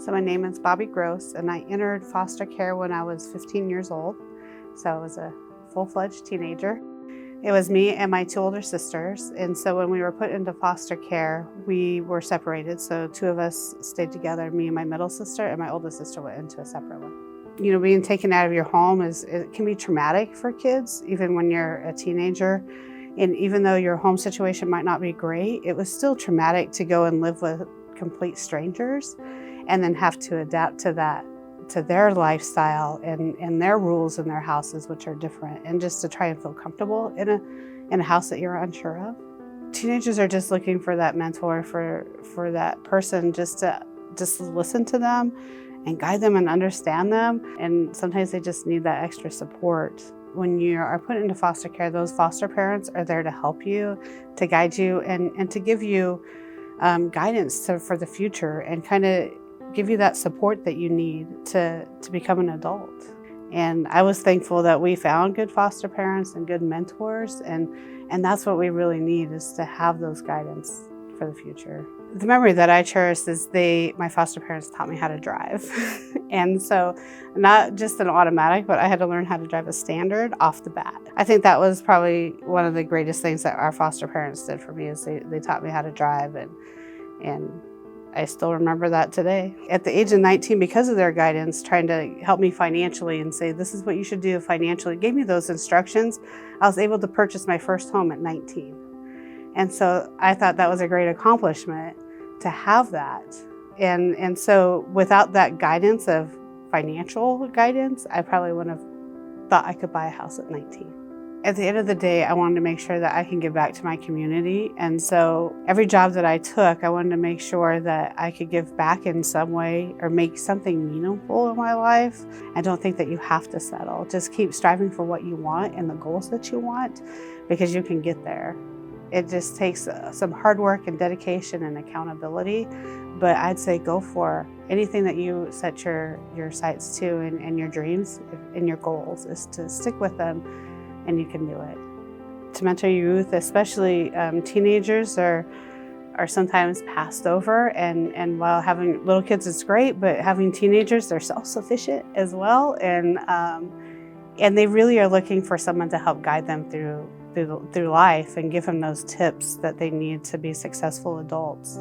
So my name is Bobbie Gross, and I entered foster care when I was 15 years old. So I was a full-fledged teenager. It was me and my two older sisters, and so when we were put into foster care, we were separated. So two of us stayed together, me and my middle sister, and my oldest sister went into a separate one. You know, being taken out of your home it can be traumatic for kids, even when you're a teenager. And even though your home situation might not be great, it was still traumatic to go and live with complete strangers and then have to adapt to that, to their lifestyle and their rules in their houses, which are different, and just to try and feel comfortable in a house that you're unsure of. Teenagers are just looking for that mentor, for that person just to listen to them and guide them and understand them. And sometimes they just need that extra support. When you are put into foster care, those foster parents are there to help you, to guide you, and to give you guidance for the future, and kind of give you that support that you need to become an adult. And I was thankful that we found good foster parents and good mentors, and that's what we really need, is to have those guidance for the future. The memory that I cherish is my foster parents taught me how to drive. And so not just an automatic, but I had to learn how to drive a standard off the bat. I think that was probably one of the greatest things that our foster parents did for me, is they taught me how to drive, and I still remember that today. At the age of 19, because of their guidance, trying to help me financially and say, this is what you should do financially, gave me those instructions, I was able to purchase my first home at 19. And so I thought that was a great accomplishment to have that. And so without that guidance of financial guidance, I probably wouldn't have thought I could buy a house at 19. At the end of the day, I wanted to make sure that I can give back to my community. And so every job that I took, I wanted to make sure that I could give back in some way or make something meaningful in my life. I don't think that you have to settle. Just keep striving for what you want and the goals that you want, because you can get there. It just takes some hard work and dedication and accountability, but I'd say go for anything that you set your sights to, and your dreams and your goals, is to stick with them, and you can do it. To mentor youth, especially teenagers, are sometimes passed over, and while having little kids is great, but having teenagers, they're self-sufficient as well, and they really are looking for someone to help guide them through life and give them those tips that they need to be successful adults.